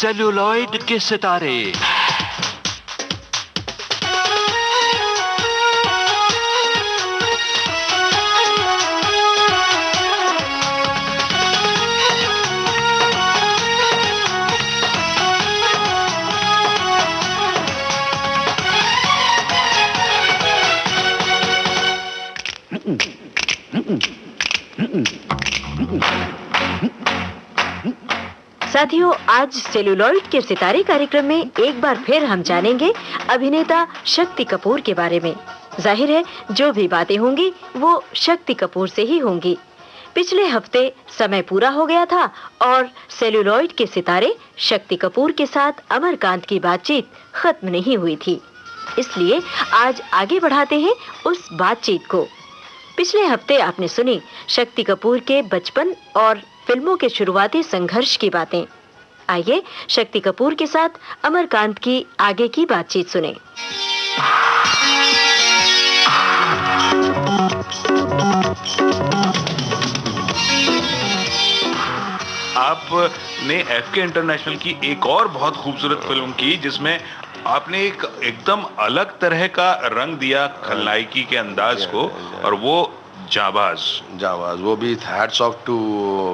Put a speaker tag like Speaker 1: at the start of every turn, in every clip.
Speaker 1: Celluloid के सितारे।
Speaker 2: साथियों, आज सेल्यूलॉइड के सितारे कार्यक्रम में एक बार फिर हम जानेंगे अभिनेता शक्ति कपूर के बारे में। जाहिर है जो भी बातें होंगी वो शक्ति कपूर से ही होंगी। पिछले हफ्ते समय पूरा हो गया था और सेल्यूलॉइड के सितारे शक्ति कपूर के साथ अमरकांत की बातचीत खत्म नहीं हुई थी, इसलिए आज आगे बढ़ाते हैं उस बातचीत को। पिछले हफ्ते आपने सुनी शक्ति कपूर के बचपन और फिल्मों के शुरुआती संघर्ष की बातें। आइए शक्ति कपूर के साथ अमरकांत की आगे की बातचीत सुने।
Speaker 3: आपने एफके इंटरनेशनल की एक और बहुत खूबसूरत फिल्म की जिसमें आपने एक एकदम अलग तरह का रंग दिया खलनायकी के अंदाज को, और वो जाबाज।
Speaker 4: वो भी hats off to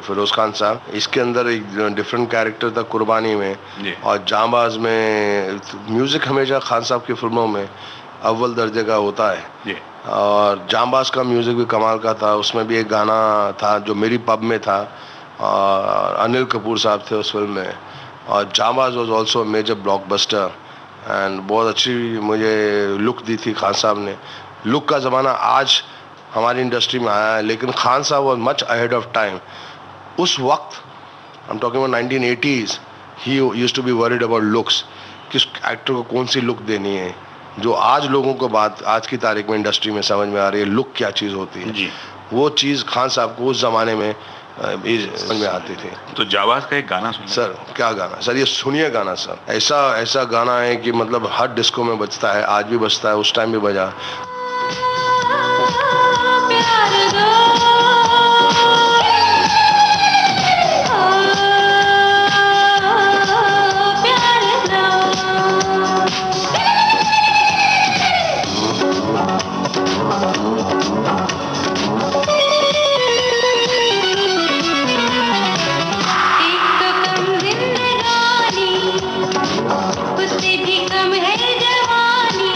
Speaker 4: Feroz Khan साहब। इसके अंदर एक डिफरेंट कैरेक्टर था कुर्बानी में, और जाबाज में म्यूजिक हमेशा खान साहब की फिल्मों में अव्वल दर्जे का होता है। और जाबाज का म्यूजिक भी कमाल का था। उसमें भी एक गाना था जो मेरी पब में था, और अनिल कपूर साहब थे उस फिल्म में। और Jaanbaaz was also major blockbuster and बहुत अच्छी मुझे लुक दी थी खान साहब ने। लुक का ज़माना आज हमारी इंडस्ट्री में आया है, लेकिन खान साहब was much ahead of time. उस वक्त I am talking about 1980s, he used to be worried about looks, किस एक्टर को कौन सी लुक देनी है, जो आज लोगों को बात आज की तारीख में इंडस्ट्री में समझ में आ रही है लुक क्या चीज़ होती है जी। वो चीज़ खान साहब को उस ज़माने में समझ में आती थी।
Speaker 3: तो जाबाज का एक गाना सुनिए।
Speaker 4: सर क्या गाना सर, ये सुनिए गाना सर। ऐसा गाना है कि मतलब हर डिस्को में बजता है, आज भी बजता है, उस टाइम भी बजा।
Speaker 5: उससे भी कम है जवानी।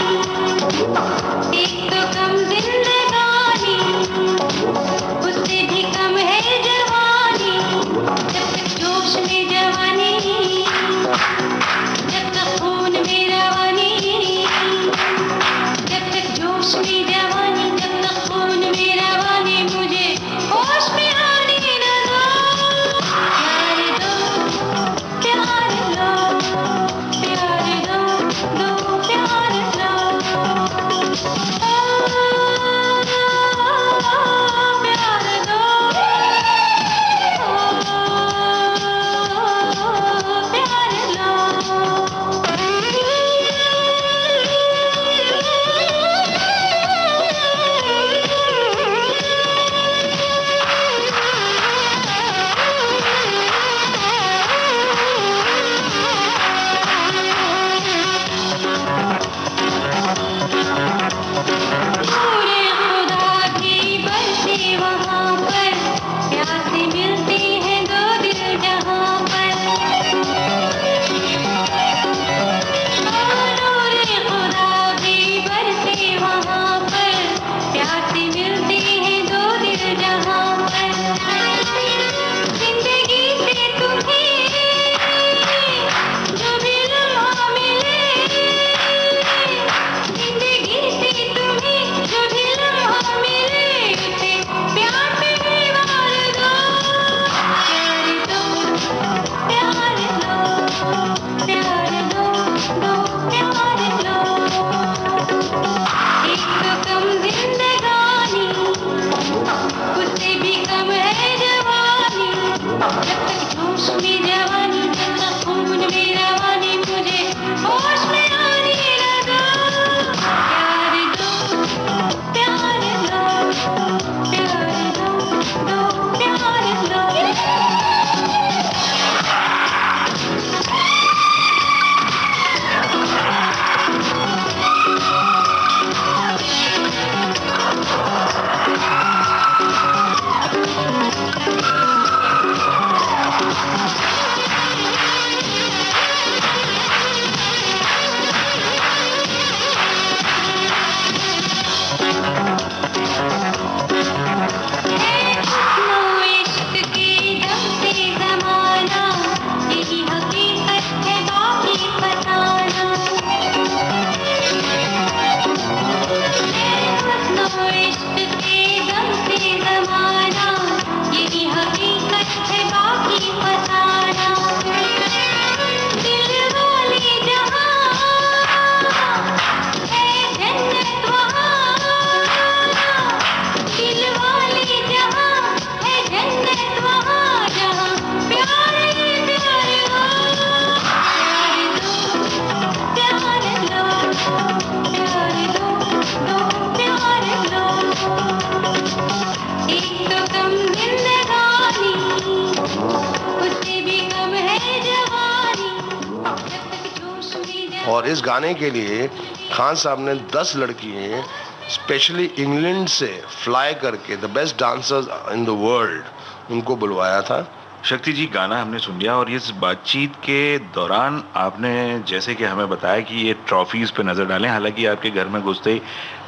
Speaker 4: और इस गाने के लिए खान साहब ने 10 लड़कियां स्पेशली इंग्लैंड से फ्लाई करके the best dancers in the world उनको बुलवाया था।
Speaker 3: शक्ति जी, गाना हमने सुन लिया और इस बातचीत के दौरान आपने जैसे कि हमें बताया कि ये ट्रॉफीज पे नजर डालें, हालांकि आपके घर में घुसते ही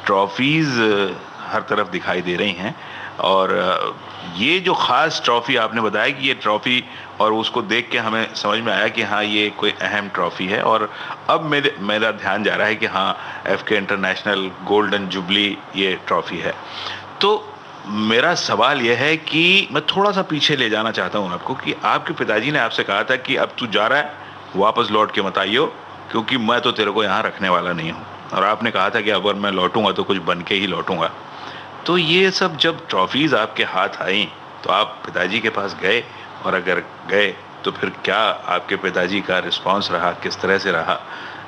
Speaker 3: ट्रॉफीज हर तरफ दिखाई दे रही हैं और ये जो खास ट्रॉफी आपने बताया कि ये ट्रॉफी, और उसको देख के हमें समझ में आया कि हाँ ये कोई अहम ट्रॉफी है। और अब मेरा ध्यान जा रहा है कि हाँ एफके इंटरनेशनल गोल्डन जुबली ये ट्रॉफी है। तो मेरा सवाल यह है कि मैं थोड़ा सा पीछे ले जाना चाहता हूँ आपको कि आपके पिताजी ने आपसे कहा था कि अब तू जा रहा है, वापस लौट के मत आइयो, क्योंकि मैं तो तेरे को यहाँ रखने वाला नहीं हूँ। और आपने कहा था कि अगर मैं लौटूंगा तो कुछ बन के ही लौटूंगा। तो ये सब जब ट्रॉफीज आपके हाथ आई तो आप पिताजी के पास गए, और अगर गए तो फिर क्या आपके पिताजी का रिस्पॉन्स रहा, किस तरह से रहा?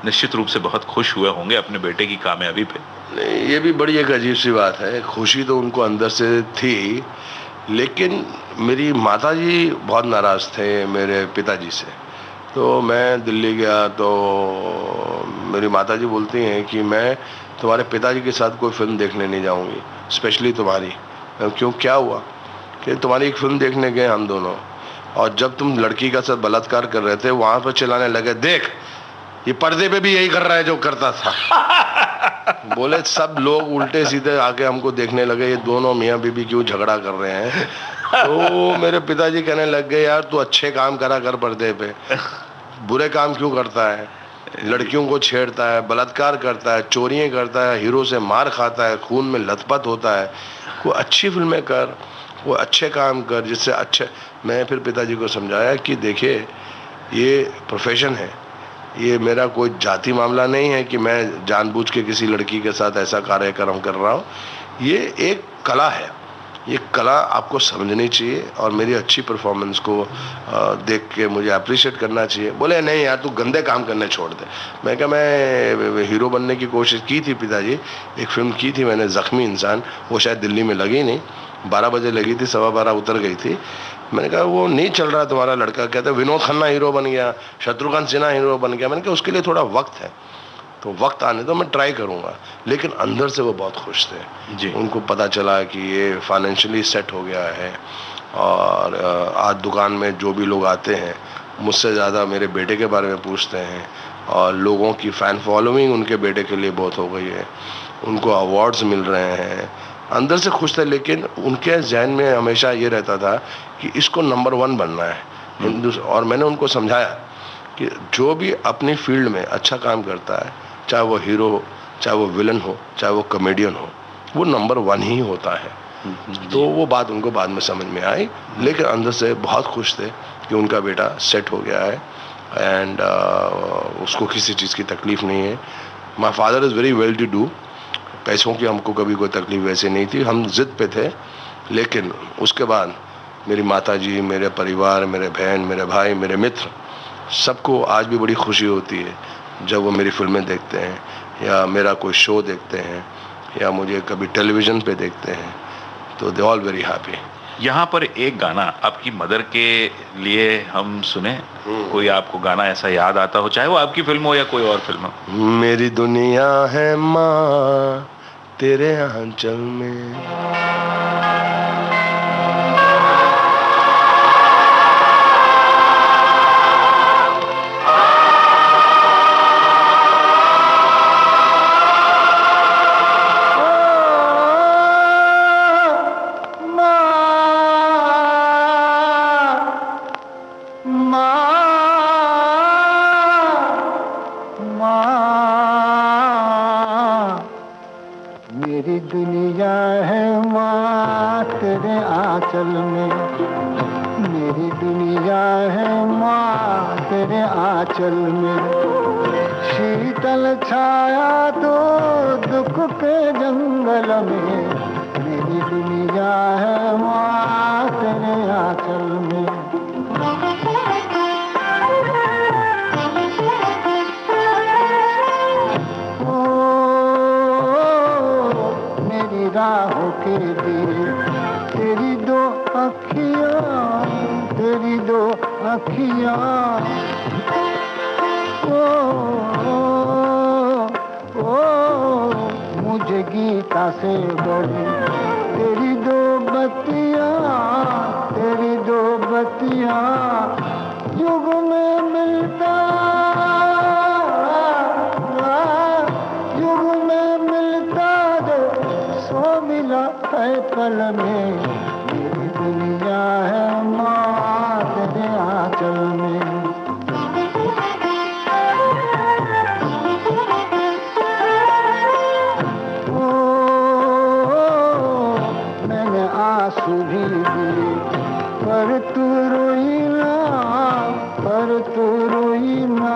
Speaker 3: निश्चित रूप से बहुत खुश हुए होंगे अपने बेटे की कामयाबी पे।
Speaker 4: नहीं, ये भी बड़ी एक अजीब सी बात है। खुशी तो उनको अंदर से थी, लेकिन मेरी माताजी बहुत नाराज़ थे मेरे पिताजी से। तो मैं दिल्ली गया तो मेरी माताजी बोलती हैं कि मैं तुम्हारे पिताजी के साथ कोई फिल्म देखने नहीं जाऊंगी, स्पेशली तुम्हारी। क्यों, क्या हुआ? कि तुम्हारी एक फिल्म देखने गए हम दोनों, और जब तुम लड़की का साथ बलात्कार कर रहे थे वहां पर चिल्लाने लगे, देख ये पर्दे पे भी यही कर रहा है जो करता था। बोले सब लोग उल्टे सीधे आके हमको देखने लगे, ये दोनों मियाँ बीबी क्यों झगड़ा कर रहे हैं। तो मेरे पिताजी कहने लग गए, यार तू अच्छे काम करा कर पर्दे पे, बुरे काम क्यों करता है? लड़कियों को छेड़ता है, बलात्कार करता है, चोरियां करता है, हीरो से मार खाता है, खून में लथपथ होता है। कोई अच्छी फिल्में कर, वो अच्छे काम कर जिससे अच्छे। मैं फिर पिताजी को समझाया कि देखिए ये प्रोफेशन है, ये मेरा कोई जाति मामला नहीं है कि मैं जानबूझ के किसी लड़की के साथ ऐसा कार्यक्रम कर रहा हूँ। ये एक कला है, ये कला आपको समझनी चाहिए और मेरी अच्छी परफॉर्मेंस को देख के मुझे अप्रिशिएट करना चाहिए। बोले नहीं यार तू गंदे काम करने छोड़ दे। मैं कहा मैं हीरो बनने की कोशिश की थी पिताजी, एक फिल्म की थी मैंने ज़ख्मी इंसान, वो शायद दिल्ली में लगी नहीं, 12 बजे लगी थी, 12:15 उतर गई थी। मैंने कहा वो नहीं चल रहा तुम्हारा लड़का। कहते विनोद खन्ना हीरो बन गया, शत्रुघ्न सिन्हा हीरो बन गया। मैंने कहा उसके लिए थोड़ा वक्त है, तो वक्त आने दो, मैं ट्राई करूंगा। लेकिन अंदर से वो बहुत खुश थे जी। उनको पता चला कि ये फाइनेंशियली सेट हो गया है, और आज दुकान में जो भी लोग आते हैं मुझसे ज़्यादा मेरे बेटे के बारे में पूछते हैं, और लोगों की फ़ैन फॉलोइंग उनके बेटे के लिए बहुत हो गई है, उनको अवार्ड्स मिल रहे हैं। अंदर से खुश थे, लेकिन उनके जहन में हमेशा ये रहता था कि इसको नंबर 1 बनना है। और मैंने उनको समझाया कि जो भी अपनी फील्ड में अच्छा काम करता है, चाहे वो हीरो हो, चाहे वो विलन हो, चाहे वो कॉमेडियन हो, वो नंबर 1 ही होता है। तो वो बात उनको बाद में समझ में आई, लेकिन अंदर से बहुत खुश थे कि उनका बेटा सेट हो गया है एंड उसको किसी चीज़ की तकलीफ़ नहीं है। My father is very well to do, पैसों की हमको कभी कोई तकलीफ वैसे नहीं थी, हम जिद पे थे। लेकिन उसके बाद मेरी माताजी, मेरे परिवार, मेरे बहन, मेरे भाई, मेरे मित्र, सबको आज भी बड़ी खुशी होती है जब वो मेरी फिल्में देखते हैं या मेरा कोई शो देखते हैं या मुझे कभी टेलीविज़न पे देखते हैं, तो दे ऑल वेरी हैप्पी।
Speaker 3: यहाँ पर एक गाना आपकी मदर के लिए हम सुने, कोई आपको गाना ऐसा याद आता हो, चाहे वो आपकी फिल्म हो या कोई और फिल्म हो?
Speaker 4: मेरी दुनिया है माँ तेरे आंचल में,
Speaker 5: मेरी दुनिया है माँ तेरे आंचल में, मेरी दुनिया है माँ तेरे आंचल में। शीतल छाया तो दुख के जंगल में, मेरी दुनिया है माँ तेरे आंचल में। राहों के दिए तेरी दो अखियाँ, तेरी दो अखियाँ, ओ ये गीता से बड़ी। तेरी दो बत्तियाँ, तेरी दो बत्तियाँ युग में मिलता, युग में मिलता जो सो मिला है पल में। मेरी दुनिया है माँ तेरे आंचल में। आंसू भी दिए पर तू रोई ना, पर तू रोई ना।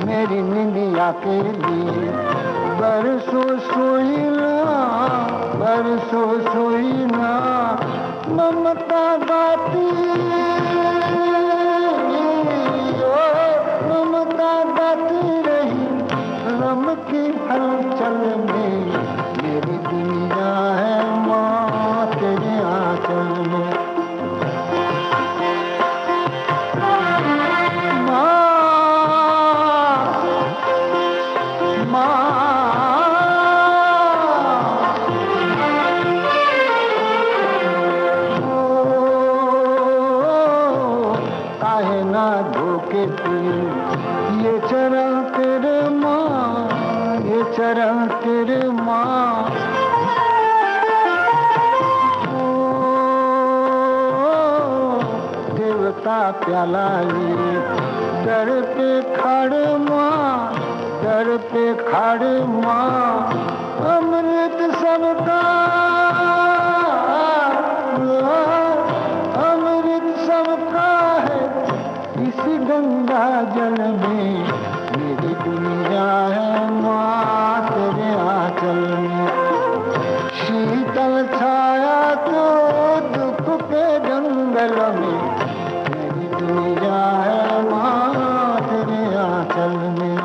Speaker 5: मेरी निंदिया के लिए बरसों सोई ना, बरसों सोई ना। ममता गाती, ममता गाती रही रम की हलचल में। मेरी दुनिया है माँ तेरे आंचल में। माँ, माँ, काहे ना धोके तुझे ये चरण तेरे माँ, ये चरण तेरे माँ। देवता प्याला लिए दर पे खड़े माँ, दर पे खड़े माँ। अमृत सबका, अमृत सबका है इसी गंगा जल में। मेरी दुनिया है माँ तेरे आंचल में। शीतल छाया तो दुख के जंगल में। मेरी दुनिया है माँ तेरे आंचल में।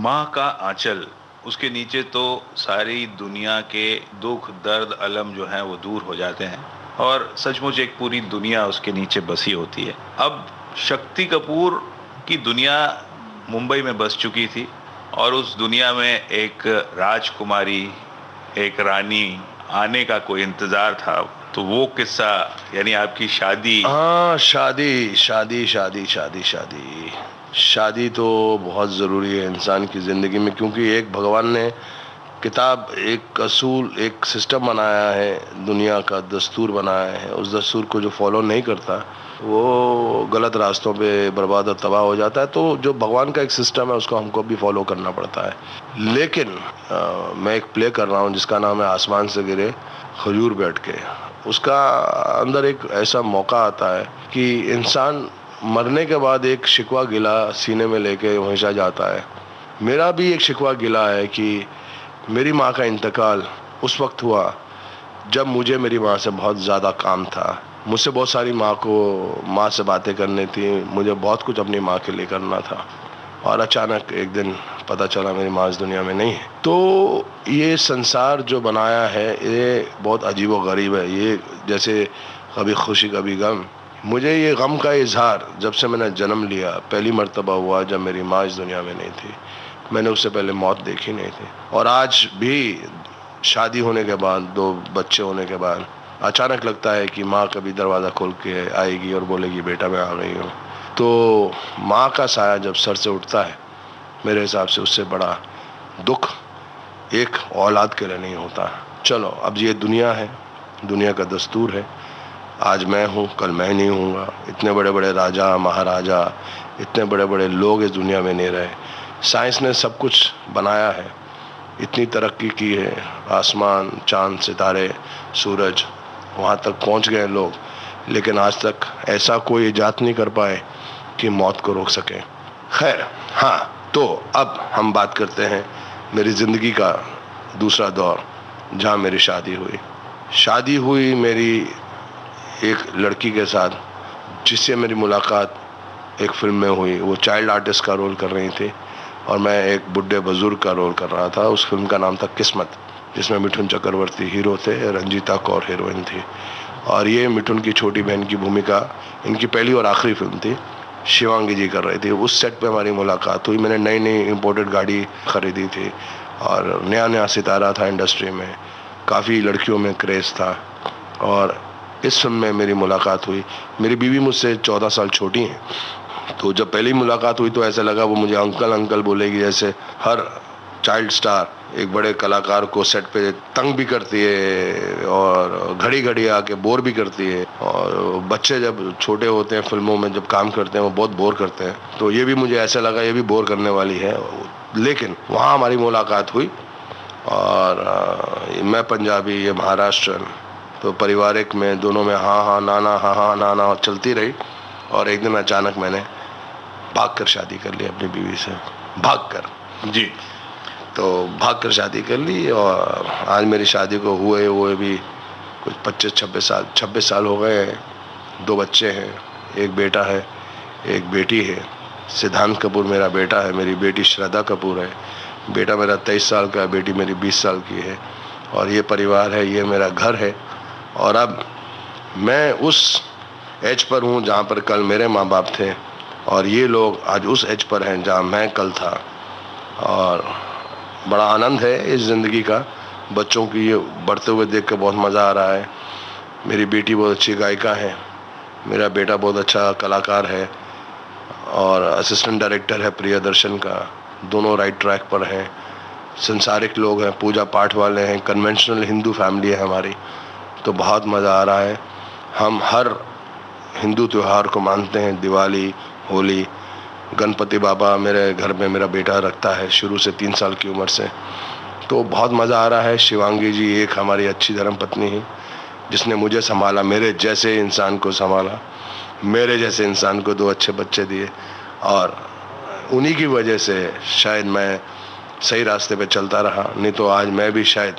Speaker 3: माँ का आंचल, उसके नीचे तो सारी दुनिया के दुख दर्द अलम जो हैं वो दूर हो जाते हैं और सचमुच एक पूरी दुनिया उसके नीचे बसी होती है। अब शक्ति कपूर की दुनिया मुंबई में बस चुकी थी और उस दुनिया में एक राजकुमारी, एक रानी आने का कोई इंतजार था। तो वो किस्सा यानी आपकी शादी।
Speaker 4: हाँ, शादी शादी शादी शादी शादी शादी तो बहुत ज़रूरी है इंसान की ज़िंदगी में, क्योंकि एक भगवान ने किताब, एक असूल, एक सिस्टम बनाया है, दुनिया का दस्तूर बनाया है। उस दस्तूर को जो फॉलो नहीं करता वो गलत रास्तों पे बर्बाद और तबाह हो जाता है। तो जो भगवान का एक सिस्टम है उसको हमको भी फॉलो करना पड़ता है। लेकिन मैं एक प्ले कर रहा हूँ जिसका नाम है आसमान से गिरे खजूर बैठ के। उसका अंदर एक ऐसा मौका आता है कि इंसान मरने के बाद एक शिकवा गिला सीने में लेके हमेशा जाता है। मेरा भी एक शिकवा गिला है कि मेरी माँ का इंतकाल उस वक्त हुआ जब मुझे मेरी माँ से बहुत ज़्यादा काम था। मुझसे बहुत सारी माँ से बातें करनी थी, मुझे बहुत कुछ अपनी माँ के लिए करना था और अचानक एक दिन पता चला मेरी माँ इस दुनिया में नहीं है। तो ये संसार जो बनाया है ये बहुत अजीब व गरीब है। ये जैसे कभी खुशी कभी गम। मुझे ये गम का इजहार जब से मैंने जन्म लिया पहली मर्तबा हुआ जब मेरी माँ इस दुनिया में नहीं थी। मैंने उससे पहले मौत देखी नहीं थी। और आज भी शादी होने के बाद, 2 बच्चे होने के बाद अचानक लगता है कि माँ कभी दरवाज़ा खोल के आएगी और बोलेगी बेटा मैं आ गई हूँ। तो माँ का साया जब सर से उठता है मेरे हिसाब से उससे बड़ा दुख एक औलाद के लिए नहीं होता। चलो अब ये दुनिया है, दुनिया का दस्तूर है। आज मैं हूँ, कल मैं नहीं हूँगा। इतने बड़े बड़े राजा महाराजा, इतने बड़े बड़े लोग इस दुनिया में नहीं रहे। साइंस ने सब कुछ बनाया है, इतनी तरक्की की है, आसमान, चांद, सितारे, सूरज, वहाँ तक पहुँच गए लोग, लेकिन आज तक ऐसा कोई इजाद नहीं कर पाए कि मौत को रोक सके। खैर, हाँ, तो अब हम बात करते हैं मेरी ज़िंदगी का दूसरा दौर जहाँ मेरी शादी हुई। शादी हुई मेरी एक लड़की के साथ जिससे मेरी मुलाकात एक फिल्म में हुई। वो चाइल्ड आर्टिस्ट का रोल कर रही थी और मैं एक बुढ़े बुजुर्ग का रोल कर रहा था। उस फिल्म का नाम था किस्मत, जिसमें मिठुन चक्रवर्ती हीरो थे, रंजीता कौर हीरोइन थी। और ये मिठुन की छोटी बहन की भूमिका इनकी पहली और आखिरी फिल्म थी। शिवांगी जी कर रहे थे। उस सेट पे हमारी मुलाकात हुई। मैंने नई नई इम्पोर्टेड गाड़ी खरीदी थी और नया नया सितारा था इंडस्ट्री में, काफ़ी लड़कियों में क्रेज़ था और इस फिल्म में मेरी मुलाकात हुई। मेरी बीवी मुझसे 14 साल छोटी हैं, तो जब पहली मुलाकात हुई तो ऐसा लगा वो मुझे अंकल अंकल बोलेगी, जैसे हर चाइल्ड स्टार एक बड़े कलाकार को सेट पे तंग भी करती है और घड़ी घड़ी आके बोर भी करती है। और बच्चे जब छोटे होते हैं फिल्मों में जब काम करते हैं वो बहुत बोर करते हैं, तो ये भी मुझे ऐसा लगा ये भी बोर करने वाली है। लेकिन वहाँ हमारी मुलाकात हुई और मैं पंजाबी, ये महाराष्ट्रन, तो पारिवारिक में दोनों में हाँ हाँ नाना चलती रही। और एक दिन अचानक मैंने भागकर शादी कर ली अपनी बीवी से, भागकर जी। तो भागकर शादी कर ली और आज मेरी शादी को हुए भी कुछ 26 साल हो गए हैं। 2 बच्चे हैं, एक बेटा है एक बेटी है। सिद्धांत कपूर मेरा बेटा है, मेरी बेटी श्रद्धा कपूर है। बेटा मेरा 23 साल का है, बेटी मेरी 20 साल की है। और ये परिवार है, ये मेरा घर है। और अब मैं उस एज पर हूँ जहाँ पर कल मेरे माँ बाप थे और ये लोग आज उस एज पर हैं जहाँ मैं कल था। और बड़ा आनंद है इस ज़िंदगी का। बच्चों की ये बढ़ते हुए देख कर बहुत मज़ा आ रहा है। मेरी बेटी बहुत अच्छी गायिका है, मेरा बेटा बहुत अच्छा कलाकार है और असिस्टेंट डायरेक्टर है प्रियदर्शन का। दोनों राइट ट्रैक पर हैं, संसारिक लोग हैं, पूजा पाठ वाले हैं, कन्वेंशनल हिंदू फैमिली है हमारी। तो बहुत मज़ा आ रहा है। हम हर हिंदू त्यौहार को मानते हैं, दिवाली, होली, गणपति बाबा मेरे घर में मेरा बेटा रखता है शुरू से 3 साल की उम्र से। तो बहुत मज़ा आ रहा है। शिवांगी जी एक हमारी अच्छी धर्म पत्नी है जिसने मुझे संभाला, मेरे जैसे इंसान को संभाला, मेरे जैसे इंसान को 2 अच्छे बच्चे दिए और उन्हीं की वजह से शायद मैं सही रास्ते पे चलता रहा। नहीं तो आज मैं भी शायद,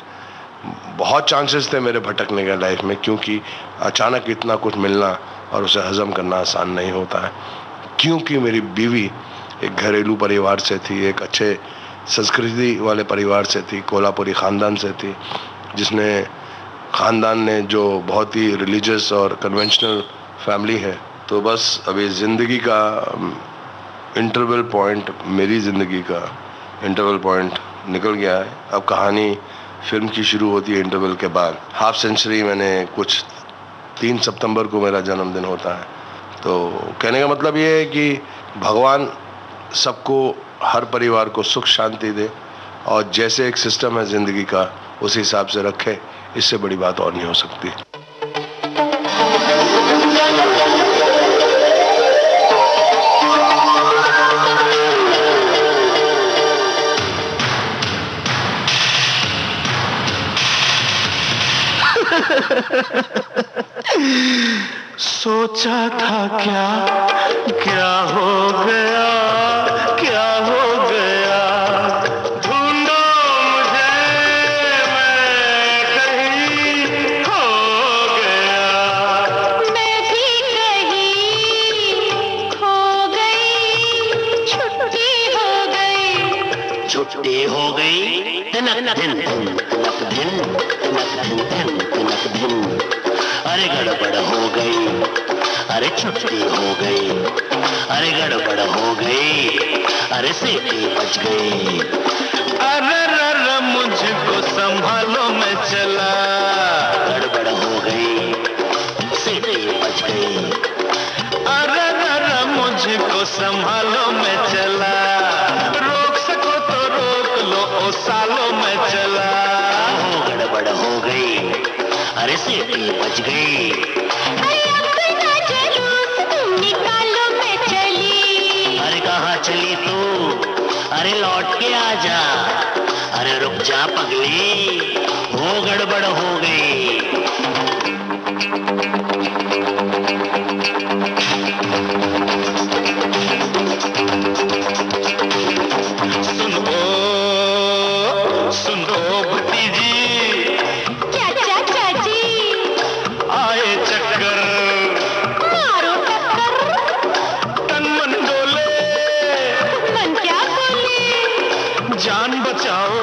Speaker 4: बहुत चांसेस थे मेरे भटकने के लाइफ में, क्योंकि अचानक इतना कुछ मिलना और उसे हजम करना आसान नहीं होता है। क्योंकि मेरी बीवी एक घरेलू परिवार से थी, एक अच्छे संस्कृति वाले परिवार से थी, कोल्हापुरी ख़ानदान से थी, जिसने ख़ानदान ने जो बहुत ही रिलीजियस और कन्वेंशनल फैमिली है। तो बस अभी ज़िंदगी का इंटरवल पॉइंट, मेरी ज़िंदगी का इंटरवल पॉइंट निकल गया है। अब कहानी फिल्म की शुरू होती है इंटरवल के बाद। हाफ सेंचुरी मैंने कुछ 3 सितंबर को मेरा जन्मदिन होता है। तो कहने का मतलब ये है कि भगवान सबको, हर परिवार को सुख शांति दे और जैसे एक सिस्टम है ज़िंदगी का उस हिसाब से रखे। इससे बड़ी बात और नहीं हो सकती।
Speaker 1: सोचा था क्या क्या हो गया, क्या हो गया, ढूंढो मुझे, मैं कहीं खो गया।
Speaker 6: मैं भी कहीं खो गई, छुट्टी हो गई,
Speaker 1: छुट्टी हो गई, तिनक दिन तिनक दिन तिनक दिन तिनक दिन। अरे गड़बड़ हो गई, अरे छुट्टी हो गई, अरे गड़बड़ हो गई, अरे सीटी बच गई। अरे रर मुझको संभालो मैं चला, गड़बड़ हो गई, सीटी बच गई। अरे रर मुझको संभालो मैं चला, रोक सको तो रोक लो ओ सालो मैं चला। गड़बड़ हो गई, अरे सीटी बच गई।
Speaker 6: अपना जुलूस तुम निकालो मैं चली।
Speaker 1: अरे कहाँ चली तू, अरे लौट के आ जा, अरे रुक जा पगली, वो गड़बड़ हो गई। सुनो भतीजी, आए चक्कर,
Speaker 6: मारो टक्कर,
Speaker 1: तन मन डोले,
Speaker 6: मन क्या बोले,
Speaker 1: जान बचाओ,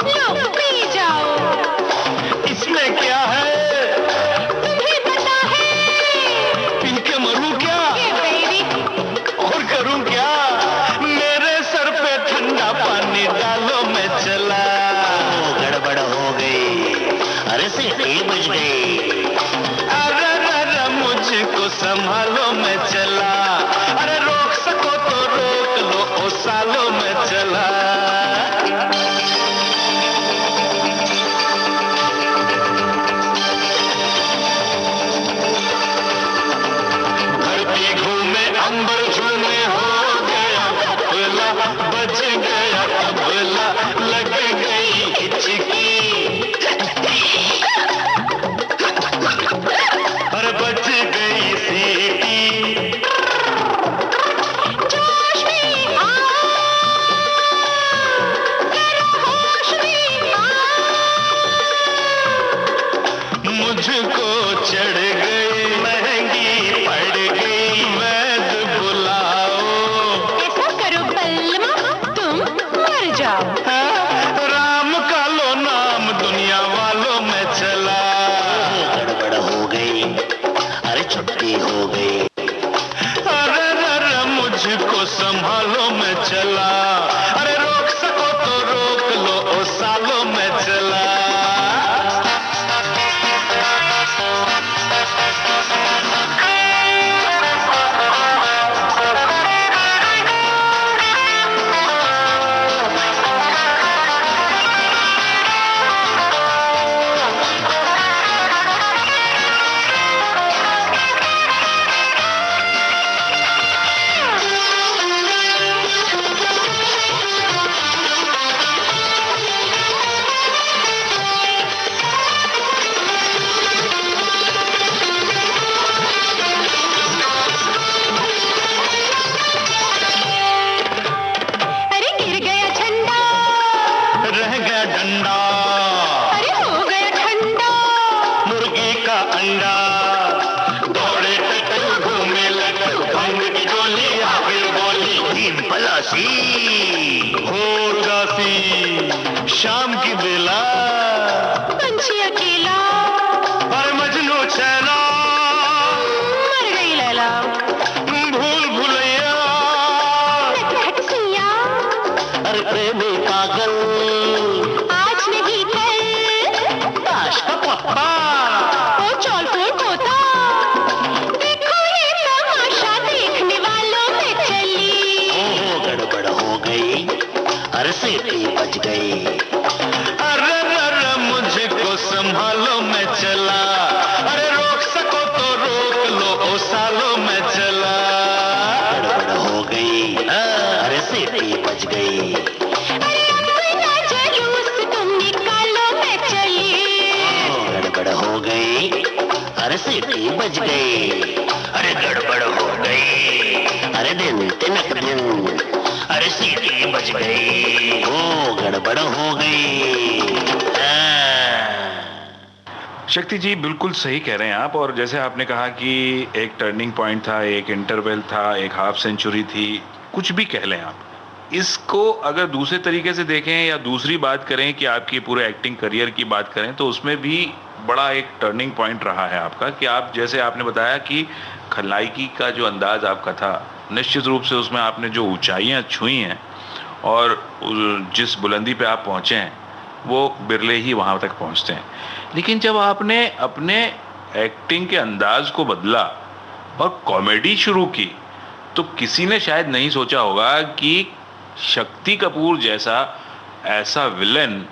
Speaker 6: लो पी जाओ।
Speaker 1: इसमें क्या है,
Speaker 6: तुम्हें
Speaker 3: संभालो मैं चला, अरे रोक सको तो रोक लो ओ सालों मैं चला। शाम की बेला
Speaker 6: पंछी अकेला
Speaker 3: और मजनू छैला,
Speaker 6: मर गई लैला
Speaker 3: भूल भुलैया
Speaker 6: नटखट सिया,
Speaker 1: अरे प्रेमी पागल
Speaker 6: आज नहीं कल
Speaker 1: ताश का पत्ता,
Speaker 6: ओ चौलपुर पोता, देखो ये तमाशा देखने वालों में चली।
Speaker 1: ओहो गड़बड़ हो गई, अरे सीटी बज गई,
Speaker 3: अरे अरे मुझको संभालो मैं चला, अरे रोक सको तो रोक लो ओ सालों मैं चला।
Speaker 1: गड़बड़ हो गई, अरे सीटी बज गई,
Speaker 6: अरे अपना जुलूस तुम निकालो मैं चली।
Speaker 1: गड़बड़ हो गई, अरे सीटी बज गई, अरे गड़बड़ हो गई, अरे दिन तिनक दिन, अरे सीटी बज गई, ओ गड़बड़ हो गई।
Speaker 3: शक्ति जी बिल्कुल सही कह रहे हैं आप, और जैसे आपने कहा कि एक टर्निंग पॉइंट था, एक इंटरवल था, एक हाफ सेंचुरी थी, कुछ भी कह लें आप। इसको अगर दूसरे तरीके से देखें या दूसरी बात करें कि आपकी पूरे एक्टिंग करियर की बात करें, तो उसमें भी बड़ा एक टर्निंग पॉइंट रहा है आपका, कि आप जैसे आपने बताया कि खलनायकी का जो अंदाज आपका था, निश्चित रूप से उसमें आपने जो ऊंचाइयां छुई हैं और जिस बुलंदी पे आप पहुंचे हैं वो बिरले ही वहां तक पहुंचते हैं। लेकिन जब आपने अपने एक्टिंग के अंदाज को बदला और कॉमेडी शुरू की, तो किसी ने शायद नहीं सोचा होगा कि शक्ति कपूर जैसा ऐसा विलन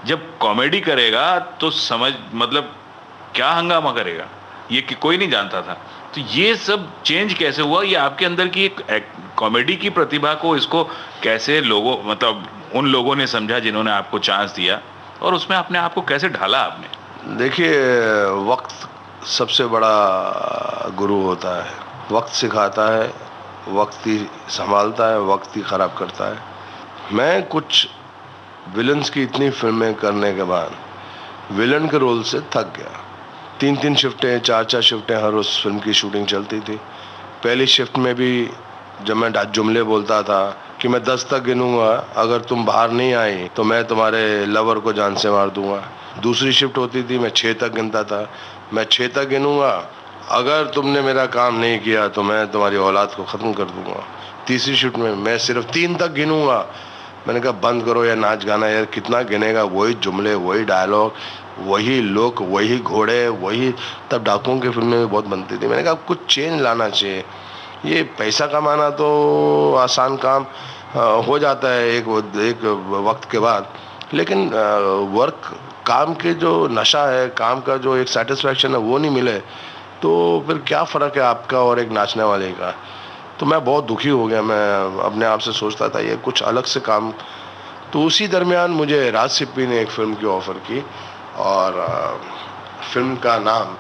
Speaker 3: जब कॉमेडी करेगा तो समझ मतलब क्या हंगामा करेगा, ये कि कोई नहीं जानता था। तो ये सब चेंज कैसे हुआ, ये आपके अंदर की एक कॉमेडी की प्रतिभा को, इसको कैसे लोगों मतलब उन लोगों ने समझा जिन्होंने आपको चांस दिया, और उसमें अपने आप को कैसे ढाला आपने?
Speaker 4: देखिए, वक्त सबसे बड़ा गुरु होता है। वक्त सिखाता है, वक्त ही संभालता है, वक्त ही खराब करता है। मैं कुछ विलन्स की इतनी फिल्में करने के बाद विलन के रोल से थक गया। 3-3 शिफ्टें, 4-4 शिफ्टें हर उस फिल्म की शूटिंग चलती थी। पहली शिफ्ट में भी जब मैं जुमले बोलता था कि मैं 10 तक गिनूंगा, अगर तुम बाहर नहीं आई तो मैं तुम्हारे लवर को जान से मार दूंगा। दूसरी शिफ्ट होती थी, मैं 6 तक गिनता था, मैं 6 तक गिनूंगा, अगर तुमने मेरा काम नहीं किया तो मैं तुम्हारी औलाद को ख़त्म कर दूंगा। तीसरी शिफ्ट में मैं सिर्फ 3 तक गिनूंगा। मैंने कहा बंद करो यार नाच गाना, यार कितना गिनेगा, वही जुमले, वही डायलॉग, वही लुक, वही घोड़े, वही। तब डाकुओं की फिल्में भी बहुत बनती थी। मैंने कहा कुछ चेंज लाना चाहिए। ये पैसा कमाना तो आसान काम हो जाता है एक वक्त के बाद, लेकिन वर्क, काम के जो नशा है, काम का जो एक सेटिस्फैक्शन है वो नहीं मिले तो फिर क्या फ़र्क है आपका और एक नाचने वाले का। तो मैं बहुत दुखी हो गया। मैं अपने आप से सोचता था ये कुछ अलग से काम। तो उसी दरमियान मुझे राज सिप्पी ने एक फ़िल्म की ऑफ़र की, और फिल्म का नाम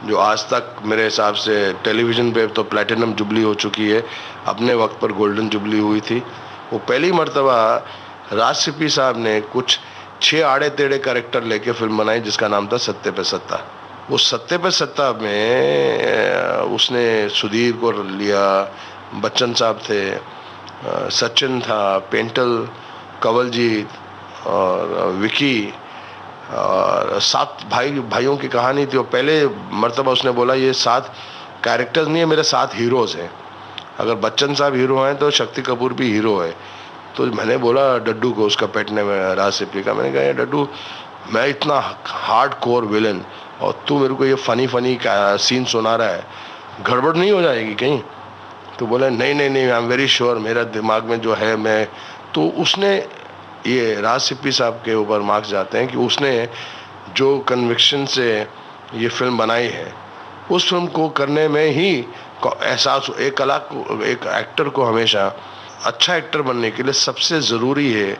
Speaker 4: जो आज तक मेरे हिसाब से टेलीविज़न पे तो प्लैटिनम जुबली हो चुकी है, अपने वक्त पर गोल्डन जुबली हुई थी। वो पहली मर्तबा राज सिप्पी साहब ने कुछ 6 आड़े टेढ़े कैरेक्टर लेके फिल्म बनाई जिसका नाम था सत्ते पे सत्ता। वो सत्ते पे सत्ता में उसने सुधीर को लिया, बच्चन साहब थे, सचिन था, पेंटल, कंवलजीत और विकी, और 7 भाइयों की कहानी थी। और पहले मर्तबा उसने बोला ये 7 कैरेक्टर्स नहीं है, मेरे 7 हीरोज़ हैं। अगर बच्चन साहब हीरो हैं तो शक्ति कपूर भी हीरो है। तो मैंने बोला डड्डू को, उसका पेट ने, राज सिप्पी का, मैंने कहा यार डड्डू, मैं इतना हार्ड कोर विलन और तू मेरे को ये फनी सीन सुना रहा है, गड़बड़ नहीं हो जाएगी कहीं? तो बोला नहीं नहीं नहीं, आई एम वेरी श्योर, मेरा दिमाग में जो है मैं। तो उसने, ये राज सिप्पी साहब के ऊपर मार्क्स जाते हैं कि उसने जो कन्विक्शन से ये फिल्म बनाई है, उस फिल्म को करने में ही एहसास, एक एक्टर को हमेशा अच्छा एक्टर बनने के लिए सबसे ज़रूरी है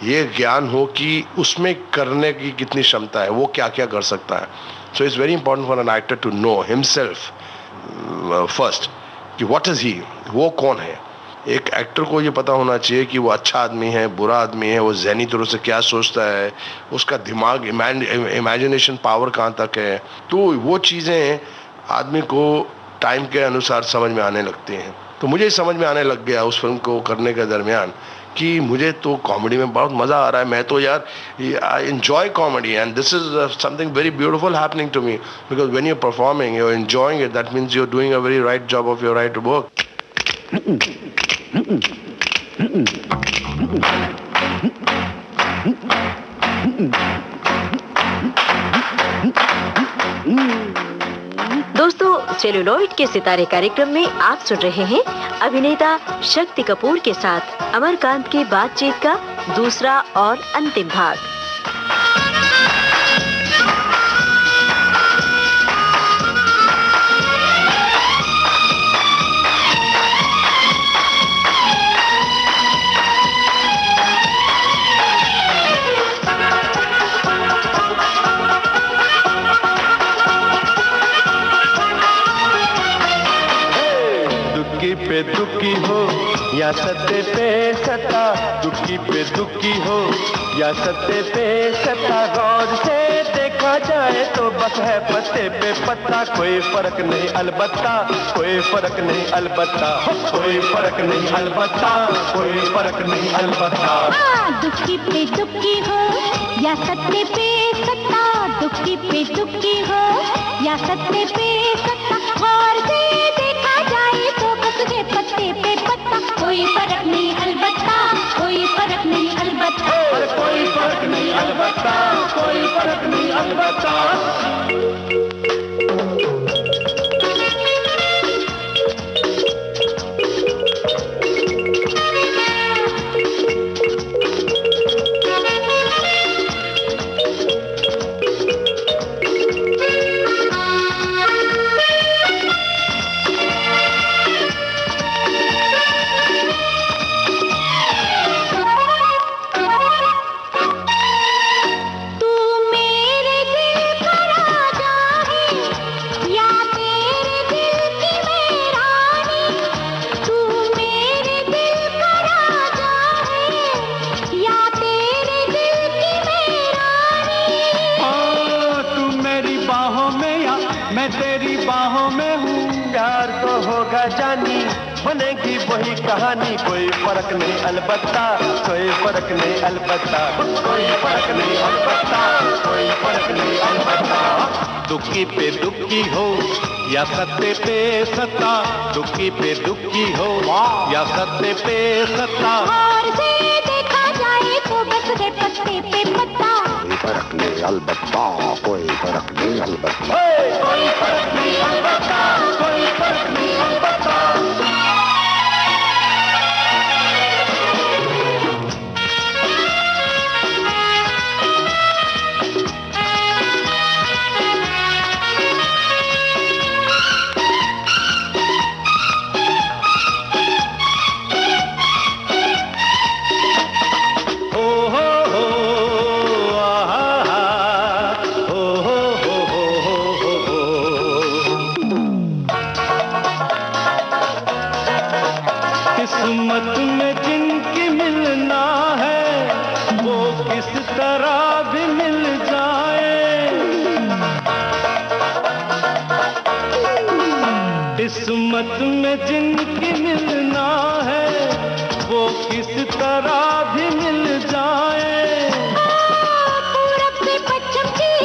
Speaker 4: ये ज्ञान हो कि उसमें करने की कितनी क्षमता है, वो क्या क्या कर सकता है। So it's very important for an actor to know himself first कि व्हाट इज ही, वो कौन है। एक एक्टर को ये पता होना चाहिए कि वो अच्छा आदमी है, बुरा आदमी है, वो ज़हनी तौर से क्या सोचता है, उसका दिमाग, इमेजिनेशन पावर कहाँ तक है। तो वो चीज़ें आदमी को टाइम के अनुसार समझ में आने लगती हैं। तो मुझे समझ में आने लग गया उस फिल्म को करने के दरमियान कि मुझे तो कॉमेडी में बहुत मज़ा आ रहा है। मैं तो यार, I enjoy comedy and this is something very beautiful happening to me, because when you are performing, you are enjoying it, that means you are doing a very right job of your right work.
Speaker 2: दोस्तों, celluloid के सितारे कार्यक्रम में आप सुन रहे हैं अभिनेता शक्ति कपूर के साथ अमरकांत की बातचीत का दूसरा और अंतिम भाग।
Speaker 7: पे दुखी हो या सत्ते पे सत्ता, दुखी पे दुखी हो या सत्ते पे सत्ता, गौर से देखा जाए तो बस है पत्ते पे पत्ता। कोई फर्क नहीं अलबत्ता, कोई फर्क नहीं अलबत्ता, कोई फर्क नहीं अलबत्ता, कोई फर्क नहीं अलबत्ता।
Speaker 6: दुखी पे दुखी हो या सत्ते पे सत्ता, दुखी पे दुखी हो या सत्ते पे सत्ता, गौर से देखा जाए तो बस है पत्ते पे पत्ता। कोई फर्क नहीं अलबत्ता, कोई फर्क नहीं अलबत्ता,
Speaker 7: कोई फर्क नहीं अलबत्ता, कोई फर्क नहीं अलबत्ता। बनेगी वही कहानी, कोई फर्क नहीं अलबत्ता, कोई फर्क नहीं अलबत्ता, कोई फर्क नहीं अलबत्ता, कोई फर्क नहीं अलबत्ता। दुखी पे दुखी हो या सत्ते पे सत्ता, दुखी पे दुखी हो या सत्ते पे सत्ता,
Speaker 6: और से देखा जाए तो बस है पत्ते पे पत्ता।
Speaker 5: कोई फर्क नहीं अलबत्ता, कोई फर्क नहीं अलबत्ता,
Speaker 7: कोई फर्क नहीं अलबत्ता, कोई फर्क नहीं अलबत्ता। किस्मत में जिनकी मिलना है वो किस तरह भी मिल जाए, किस्मत में जिनकी मिलना है वो किस तरह भी मिल जाए।
Speaker 6: पूरब से पश्चिम की,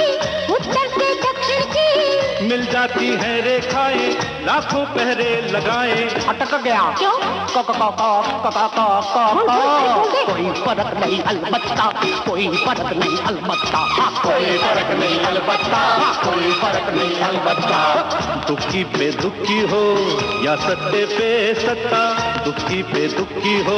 Speaker 6: उत्तर से दक्षिण की,
Speaker 7: मिल जाती है रेखाएं लाखों पहरे लगाए,
Speaker 8: अटक गया
Speaker 6: क्यों?
Speaker 8: कोई फर्क नहीं अलबत्ता, कोई फर्क नहीं अलबत्ता,
Speaker 7: कोई फर्क नहीं अलबत्ता, कोई फर्क नहीं अलबत्ता। दुखी पे दुखी हो या सत्ते पे सत्ता, दुखी पे दुखी हो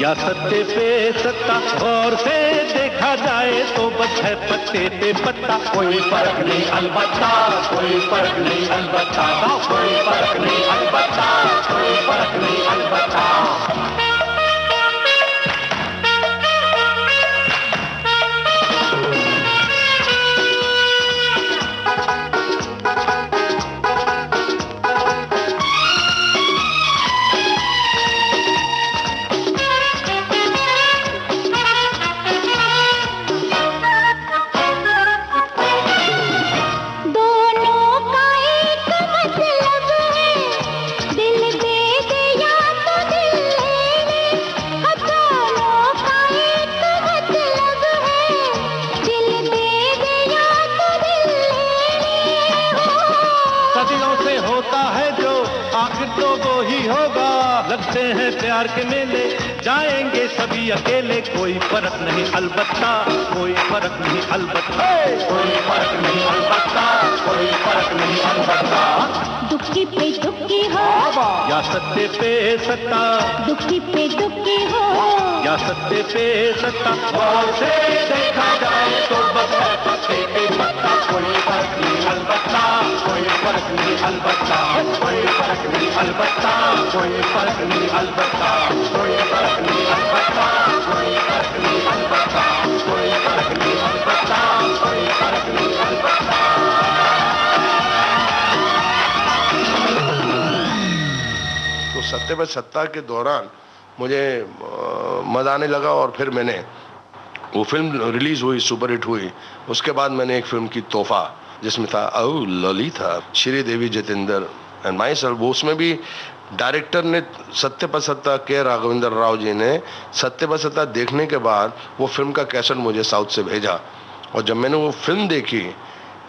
Speaker 7: या सत्ते पे सत्ता, गौर से देखा जाए तो बस है पत्ते पे पत्ता। कोई फर्क नहीं अलबत्ता, कोई फर्क नहीं अलबत्ता, कोई फर्क नहीं अलबत्ता, कोई फर्क नहीं अलबत्ता। लगते हैं प्यार के मेले, जाएंगे सभी अकेले, कोई फर्क नहीं अलबत्ता, कोई फर्क नहीं अलबत्ता, कोई फर्क नहीं अलबत्ता, कोई फर्क नहीं अलबत्ता।
Speaker 6: दुखी पे दुखी हो
Speaker 7: या सत्ते पे सत्ता,
Speaker 6: दुखी पे दुखी हो
Speaker 7: या सत्ते पे सत्ता, गौर से देखा जाए तो बस है पत्ते पे पत्ता। कोई फर्क नहीं अलबत्ता, कोई फर्क नहीं अलबत्ता, कोई फर्क नहीं अलबत्ता, कोई फर्क नहीं अलबत्ता, कोई फर्क नहीं अलबत्ता, कोई फर्क नहीं अलबत्ता, कोई फर्क नहीं अलबत्ता, कोई फर्क नहीं अलबत्ता।
Speaker 4: तो सत्ते पे सत्ता के दौरान मुझे मजा आने लगा और फिर मैंने वो फिल्म रिलीज हुई, सुपरहिट हुई। उसके बाद मैंने एक फिल्म की तोहफा, जिसमें था औ Lalita, Sridevi, Jitendra and my self. वो उसमें भी डायरेक्टर ने सत्ते पर सत्ता के राघवेंद्र राव जी ने सत्ते पर सत्ता देखने के बाद वो फिल्म का कैसेट मुझे साउथ से भेजा, और जब मैंने वो फिल्म देखी,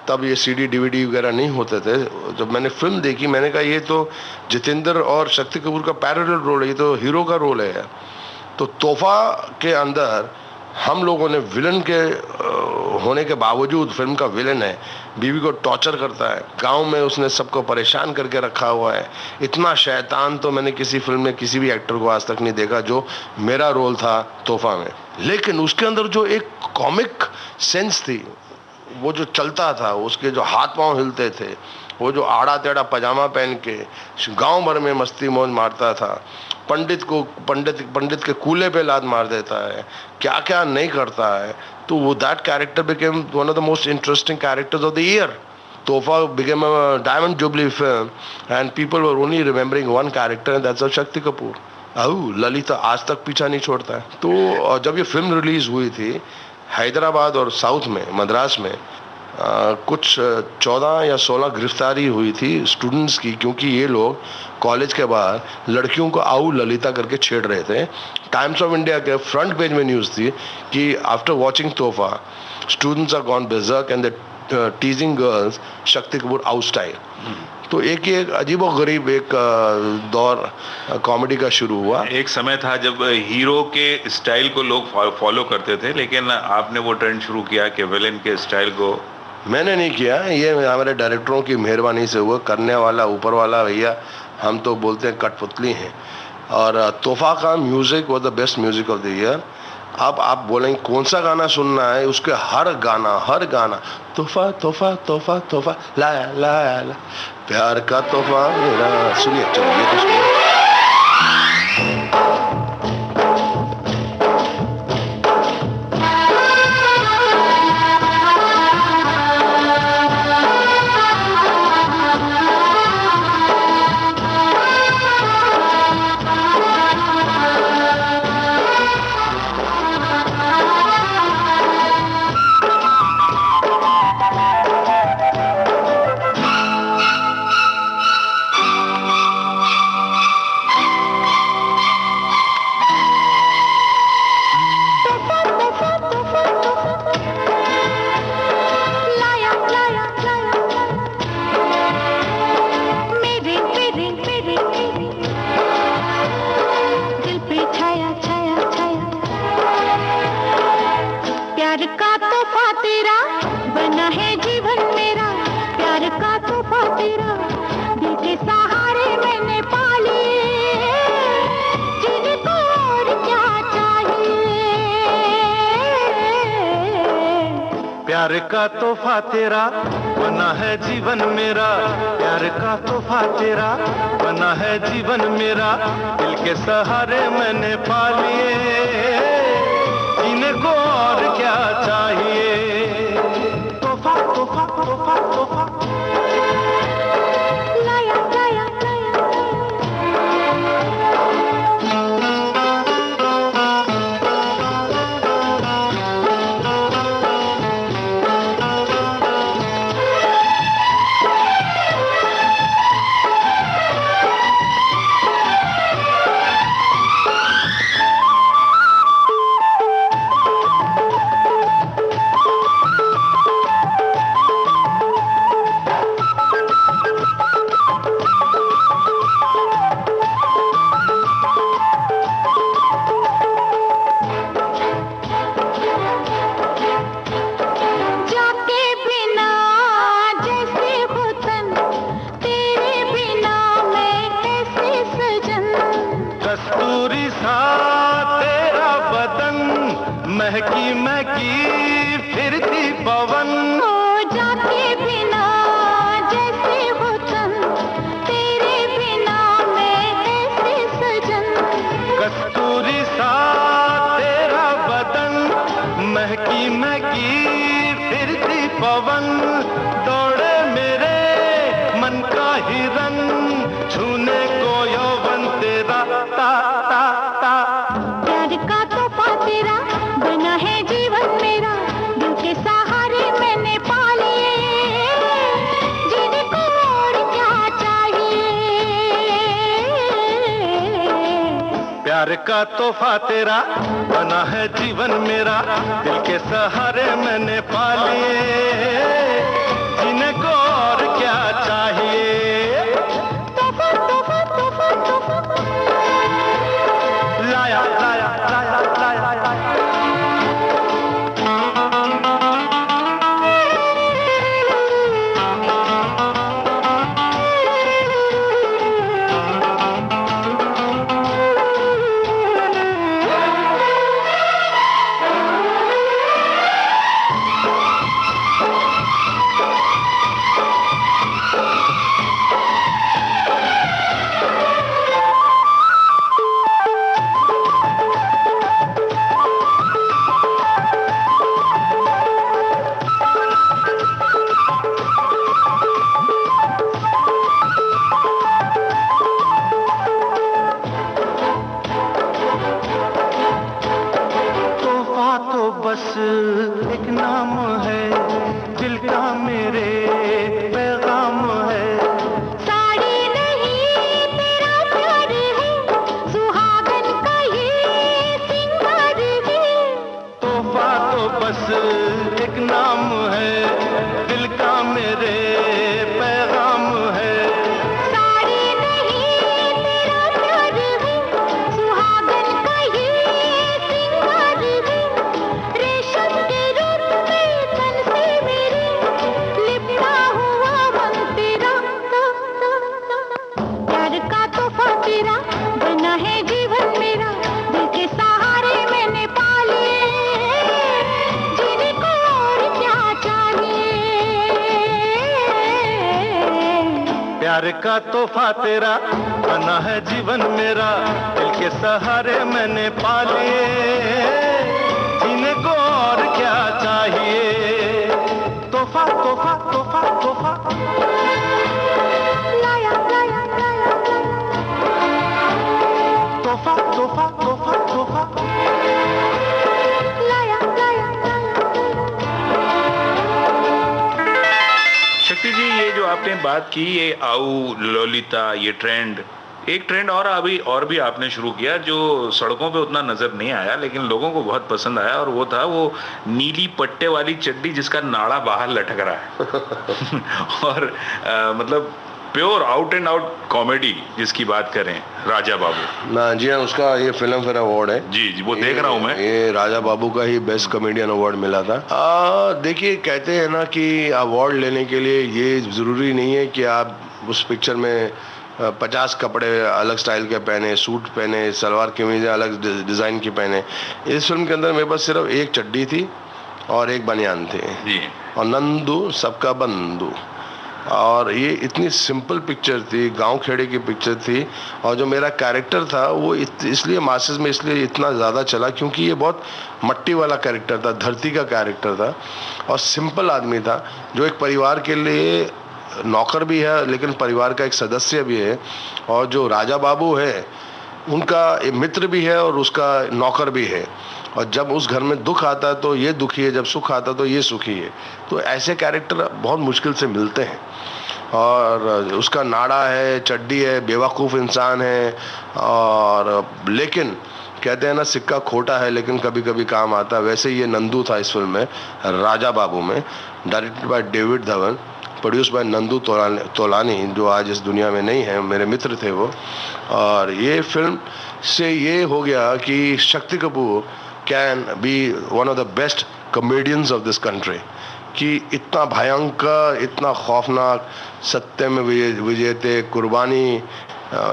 Speaker 4: तब ये सीडी डीवीडी वगैरह नहीं होते थे, जब मैंने फिल्म देखी मैंने कहा ये तो जितेंद्र और शक्ति कपूर का पैरेलल रोल है, ये तो हीरो का रोल है। तो तोहफा के अंदर हम लोगों ने विलन के होने के बावजूद, फिल्म का विलन है, बीवी को टॉर्चर करता है, गांव में उसने सबको परेशान करके रखा हुआ है। इतना शैतान तो मैंने किसी फिल्म में किसी भी एक्टर को आज तक नहीं देखा, जो मेरा रोल था तोहफा में। लेकिन उसके अंदर जो एक कॉमिक सेंस थी, वो जो चलता था, उसके जो हाथ पांव हिलते थे, वो जो आड़ा टेढ़ा पजामा पहन के गांव भर में मस्ती मौज मारता था, पंडित के कूले पे लात मार देता है, क्या क्या नहीं करता है, तो वो that character became one of the most interesting characters of the year. Tohfa became a diamond jubilee film and people were only remembering one character and that's Shakti Kapoor. Lalita आज तक पीछा नहीं छोड़ता है। तो जब ये फिल्म रिलीज हुई थी हैदराबाद और साउथ में, मद्रास में कुछ 14 या 16 गिरफ्तारी हुई थी स्टूडेंट्स की, क्योंकि ये लोग कॉलेज के बाद लड़कियों को आओ ललिता करके छेड़ रहे थे। टाइम्स ऑफ इंडिया के फ्रंट पेज में न्यूज़ थी कि after watching Tohfa students are gone berserk and they teasing girls Shakti Kapoor out style. तो एक अजीब और गरीब एक दौर कॉमेडी का शुरू हुआ।
Speaker 3: एक समय था जब हीरो के स्टाइल को लोग फॉलो करते थे, लेकिन आपने वो ट्रेंड शुरू किया कि विलेन के स्टाइल को।
Speaker 4: मैंने नहीं किया, ये हमारे डायरेक्टरों की मेहरबानी से हुआ, करने वाला ऊपर वाला भैया, हम तो बोलते हैं कठपुतली हैं। और तोहफा का music was the best music of the year. अब आप बोलेंगे कौन सा गाना सुनना है, उसके हर गाना तोहफा तोहफा तोहफा तोहफा ला ला ला प्यार का तोहफा मेरा। सुनिए, चलिए तो सुनिए।
Speaker 6: तेरा, बना है जीवन मेरा, प्यार का तोहफा तेरा, दिल के सहारे मैंने पा लिए, जीने को और क्या चाहिए।
Speaker 7: प्यार का तोहफा तेरा, बना है जीवन मेरा, प्यार का तोहफा तेरा, बना है जीवन मेरा, दिल के सहारे मैंने पा लिए, जीने को और क्या चाहिए। तोहफा तोहफा तोहफा तोहफा
Speaker 6: लाया लाया लाया। जाके बिना जैसे वतन, तेरे बिना मैं कैसे सजन।
Speaker 7: कस्तूरी सा तेरा बदन, महकी महकी फिरती पवन।
Speaker 6: ओ जाके बिना जैसे वतन, तेरे बिना मैं कैसे सजन।
Speaker 7: कस्तूरी सा तेरा बदन, महकी महकी फिरती पवन। दौड़े मेरे मन का हिरन, छूने को यौवन तेरा, ता ता ता।
Speaker 6: प्यार का तोहफा तेरा, बना है जीवन मेरा, दिल के सहारे मैंने पा लिए, जीने को और क्या चाहिए।
Speaker 7: प्यार का तोहफा तेरा, बना है जीवन मेरा, दिल के सहारे मैंने पा लिए, जीने को और क्या चाहिए।
Speaker 6: तोहफा तोहफा तोहफा तोहफा
Speaker 7: लाया लाया लाया लाया लाया। तोहफा तो बस एक नाम है, दिल का मेरे पैगाम है।
Speaker 6: साड़ी नहीं तेरा प्यार है, सुहागन का ये सिंगार है।
Speaker 7: तोहफा तो बस एक नाम है, दिल का मेरे पैगाम है।
Speaker 6: साड़ी नहीं तेरा प्यार है, सुहागन का ये सिंगार है। रेशम के रूप में तन से मेरे, लिपटा हुआ मन तेरा, प्यार का तोहफा तेरा, बना है जीवन मेरा, दिल के सहारे मैंने पा लिए, जीने को और क्या चाहिए।
Speaker 7: प्यार का तोहफा तेरा, बना है जीवन मेरा, दिल के सहारे मैंने पा लिए, जीने को और क्या चाहिए। तोहफा तोहफा तोहफा तोहफा
Speaker 6: लाया लाया लाया
Speaker 7: तोहफा तोहफा तोहफा तोहफा।
Speaker 6: लाया लाया
Speaker 3: शक्ति जी, ये जो आपने बात की, ये आऊ ललिता, ये ट्रेंड, एक ट्रेंड और भी आपने शुरू किया जो सड़कों पे उतना नजर नहीं आया लेकिन लोगों को बहुत पसंद आया, और वो था वो नीली पट्टे वाली चड्डी जिसका नाड़ा बाहर लटक रहा है। और मतलब pure out and out comedy जिसकी बात करें, राजा बाबू।
Speaker 4: ना जी हाँ, उसका ये फिल्म फेयर अवार्ड है।
Speaker 3: जी जी, वो देख रहा हूँ मैं।
Speaker 4: ये राजा बाबू का ही बेस्ट कॉमेडियन अवार्ड मिला था। देखिए, कहते हैं ना कि अवार्ड लेने के लिए ये जरूरी नहीं है कि आप उस पिक्चर में 50 कपड़े अलग स्टाइल के पहने, सूट पहने, सलवार कमीज अलग डिजाइन की पहने। इस फिल्म के अंदर मेरे पास सिर्फ एक चड्डी थी और एक बनियान थे
Speaker 3: जी।
Speaker 4: और नंदू सबका बंधु। और ये इतनी सिंपल पिक्चर थी, गांव खेड़े की पिक्चर थी। और जो मेरा कैरेक्टर था वो इसलिए मासेस में इसलिए इतना ज़्यादा चला क्योंकि ये बहुत मट्टी वाला कैरेक्टर था, धरती का कैरेक्टर था और सिंपल आदमी था जो एक परिवार के लिए नौकर भी है लेकिन परिवार का एक सदस्य भी है। और जो राजा बाबू है उनका एक मित्र भी है और उसका नौकर भी है। और जब उस घर में दुख आता है तो ये दुखी है, जब सुख आता है तो ये सुखी है। तो ऐसे कैरेक्टर बहुत मुश्किल से मिलते हैं। और उसका नाड़ा है, चड्डी है, बेवकूफ़ इंसान है। और लेकिन कहते हैं ना, सिक्का खोटा है लेकिन कभी कभी काम आता है। वैसे ये नंदू था इस फिल्म में, राजा बाबू में, directed by David Dhawan, produce by Nandu Tolani, जो आज इस दुनिया में नहीं है, मेरे मित्र थे वो। और ये फिल्म से ये हो गया कि Shakti Kapoor can be one of the best comedians of this country. कि इतना भयंकर, इतना खौफनाक, सत्य में विजेते, कुर्बानी,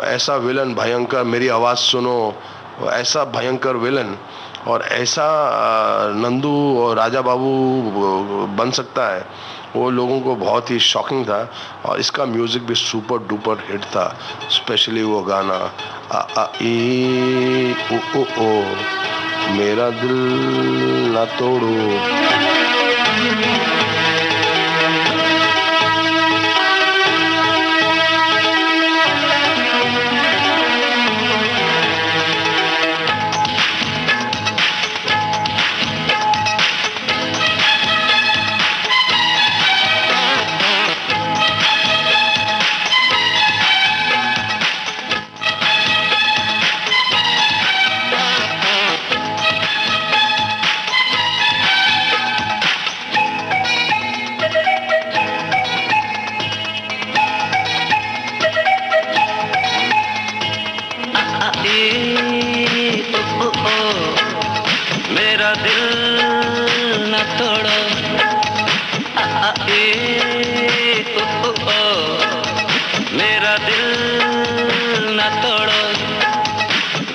Speaker 4: ऐसा विलन भयंकर, मेरी आवाज़ सुनो, ऐसा भयंकर विलन और ऐसा नंदू और राजा बाबू बन सकता है, वो लोगों को बहुत ही शॉकिंग था। और इसका म्यूज़िक भी सुपर डुपर हिट था, स्पेशली वो गाना आ आ ई ओ ओ मेरा दिल ना तोड़ो।
Speaker 1: मेरा दिल न तोड़ो, मेरा दिल न तोड़ो,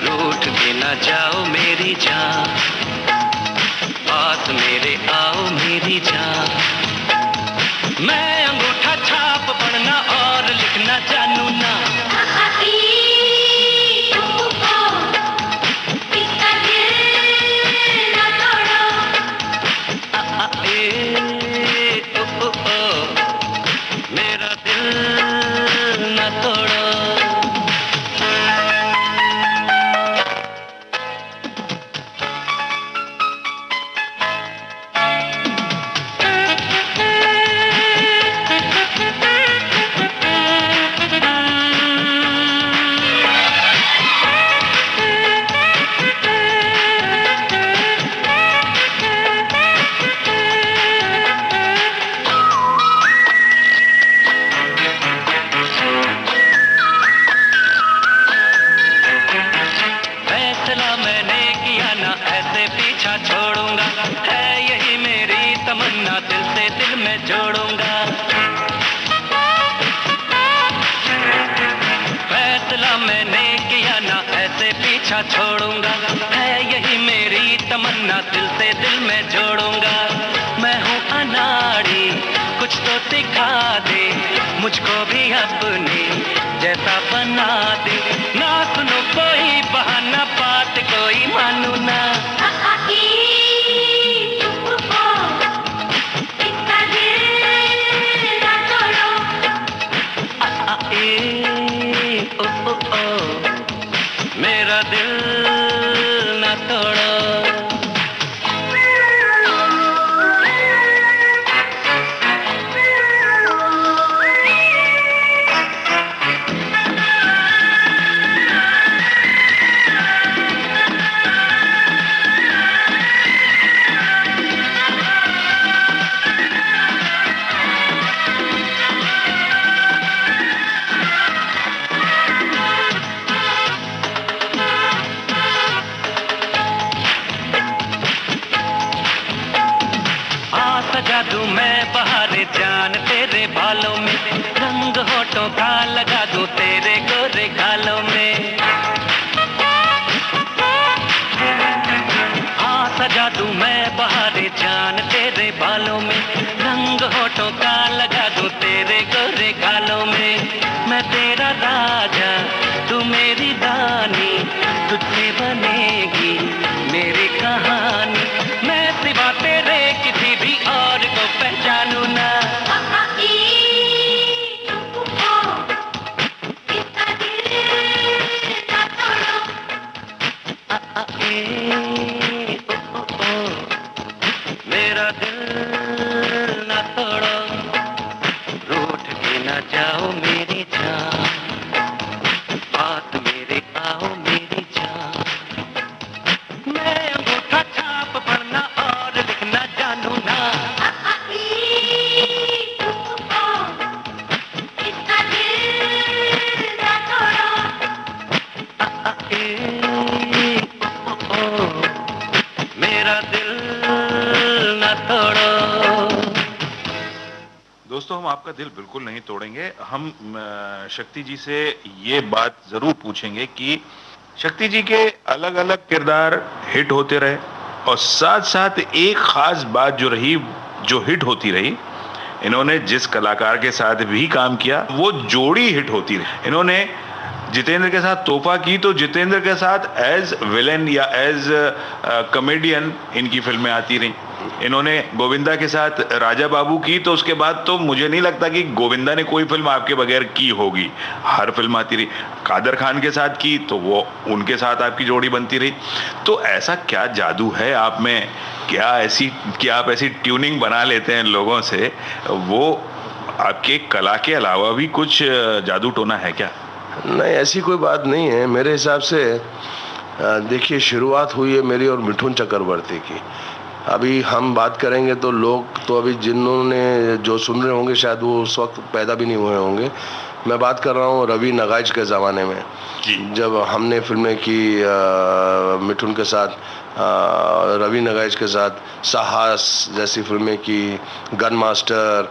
Speaker 1: रूठ के न जाओ मेरी जान, पास मेरे आओ मेरी जान। मैं अंगूठा छाप पढ़ना और लिखना जानू ना, मेरा दिल न तोड़ो। छोड़ूंगा, है यही मेरी तमन्ना, दिल से दिल में जोड़ूंगा। फैसला मैंने किया ना, ऐसे पीछा छोड़ूंगा, है यही मेरी तमन्ना, दिल से दिल में जोड़ूंगा। मैं हूँ अनाड़ी, कुछ तो सिखा दे, मुझको भी अपने जैसा बना दे। ना सुनो कोई बहाना, बात कोई मानू ना। मेरा दिल न तोड़ो।
Speaker 9: मैं बहारे जान तेरे बालों में, रंग होठों का लगा दूं तेरे गोरे गालों में। हाँ सजा दूं मैं बहारे जान तेरे बालों में, रंग होठों का लगा दूं तेरे गोरे गालों में। मैं तेरा राजा तू मेरी रानी, तुझसे बनेगी मेरी कहानी। मैं सिवा तेरे किसी भी और को पहचानू ना। मेरा दिल ना तोड़ो, रूठ के ना जाओ मेरी जान, बात मेरे आओ मेरी जान। मैं अंगूठा छाप पढ़ना और लिखना जानू ना। मेरा दिल ना तोड़ो।
Speaker 3: दोस्तों, हम आपका दिल बिल्कुल नहीं तोड़ेंगे। हम शक्ति जी से ये बात जरूर पूछेंगे कि शक्ति जी के अलग अलग किरदार हिट होते रहे और साथ साथ एक खास बात जो रही, जो हिट होती रही, इन्होंने जिस कलाकार के साथ भी काम किया वो जोड़ी हिट होती रही। इन्होंने जितेंद्र के साथ तोहफा की तो जितेंद्र के साथ एज विलेन या एज कॉमेडियन इनकी फिल्में आती रहीं। इन्होंने गोविंदा के साथ राजा बाबू की तो उसके बाद तो मुझे नहीं लगता कि गोविंदा ने कोई फिल्म आपके बगैर की होगी, हर फिल्म आती रही। कादर खान के साथ की तो वो उनके साथ आपकी जोड़ी बनती रही। तो ऐसा क्या जादू है आप में, क्या आप ऐसी ट्यूनिंग बना लेते हैं लोगों से, वो आपके कला के अलावा भी कुछ जादू टोना है क्या?
Speaker 4: नहीं, ऐसी कोई बात नहीं है मेरे हिसाब से। देखिए, शुरुआत हुई है मेरी और मिठुन चक्रवर्ती की। अभी हम बात करेंगे तो लोग तो अभी जिन्होंने जो सुन रहे होंगे शायद वो उस वक्त पैदा भी नहीं हुए होंगे। मैं बात कर रहा हूँ रवि नगाइच के ज़माने में, जब हमने फिल्में की मिठुन के साथ, रवि नगाइच के साथ साहस जैसी फिल्में की, गन मास्टर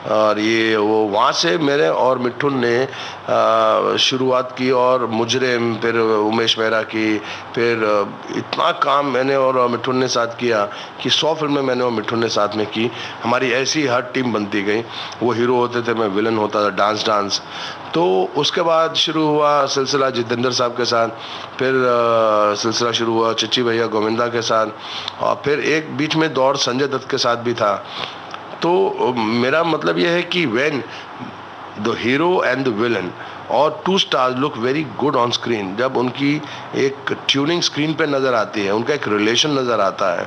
Speaker 4: और ये वो, वहाँ से मेरे और मिठुन ने शुरुआत की। और मुजरिम, फिर उमेश मेहरा की, फिर इतना काम मैंने और मिठुन ने साथ किया कि 100 फिल्में मैंने और मिठुन ने साथ में की। हमारी ऐसी हर टीम बनती गई। वो हीरो होते थे, मैं विलन होता था, डांस। तो उसके बाद शुरू हुआ सिलसिला जितेंद्र साहब के साथ, फिर सिलसिला शुरू हुआ चच्ची भैया गोविंदा के साथ, और फिर एक बीच में दौर संजय दत्त के साथ भी था। तो मेरा मतलब यह है कि when the hero and the villain are two stars look very good on screen, जब उनकी एक ट्यूनिंग स्क्रीन पे नज़र आती है, उनका एक रिलेशन नज़र आता है,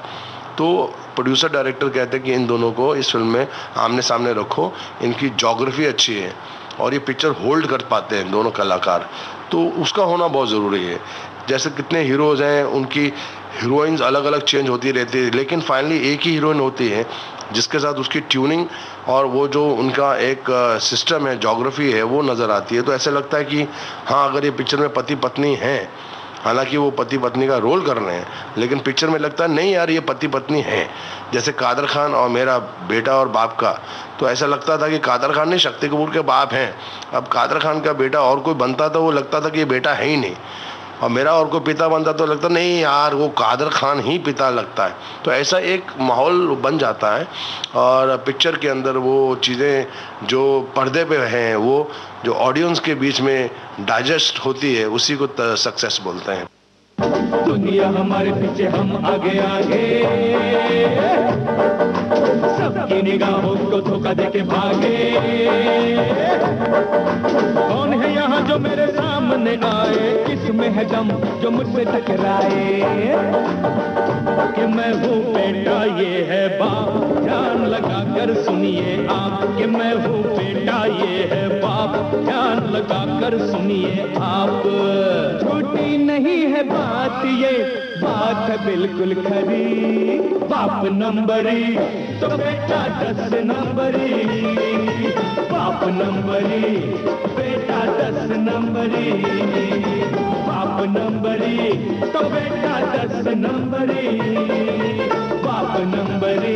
Speaker 4: तो प्रोड्यूसर डायरेक्टर कहते हैं कि इन दोनों को इस फिल्म में आमने सामने रखो, इनकी जोग्राफी अच्छी है और ये पिक्चर होल्ड कर पाते हैं दोनों कलाकार। तो उसका होना बहुत ज़रूरी है। जैसे कितने हीरोज़ हैं, उनकी हीरोइंस अलग अलग चेंज होती रहती है, लेकिन फाइनली एक ही हीरोइन होती है जिसके साथ उसकी ट्यूनिंग और वो जो उनका एक सिस्टम है, जोग्राफी है, वो नज़र आती है। तो ऐसा लगता है कि हाँ, अगर ये पिक्चर में पति पत्नी हैं, हालांकि वो पति पत्नी का रोल कर रहे हैं, लेकिन पिक्चर में लगता है नहीं यार ये पति पत्नी हैं। जैसे कादर खान और मेरा बेटा और बाप का, तो ऐसा लगता था कि कादर खान नहीं, शक्ति कपूर के बाप हैं। अब कादर खान का बेटा और कोई बनता था, वो लगता था कि ये बेटा है ही नहीं, और मेरा और कोई पिता बनता तो लगता नहीं यार वो कादर खान ही पिता लगता है। तो ऐसा एक माहौल बन जाता है और पिक्चर के अंदर वो चीज़ें जो पर्दे पे हैं, वो जो ऑडियंस के बीच में डाइजेस्ट होती है, उसी को सक्सेस बोलते हैं।
Speaker 10: दुनिया हमारे पीछे, हम आगे आगे, सबकी निगाहों को धोखा देके भागे। कौन है यहाँ जो मेरे सामने आए, किसमें है दम जो मुझसे टकराए। कि मैं हूँ बेटा ये है बाप, ध्यान लगा कर सुनिए आप। कि मैं हूँ बेटा ये है बाप, ध्यान लगा कर सुनिए आप। झूठी नहीं है बात, ये बात है बिल्कुल खरी। बाप नंबरी तो बेटा 10 नंबरी, बाप बाप नंबरी बेटा 10 नंबरी, बाप नंबरी तो बेटा 10 नंबरी, बाप नंबरी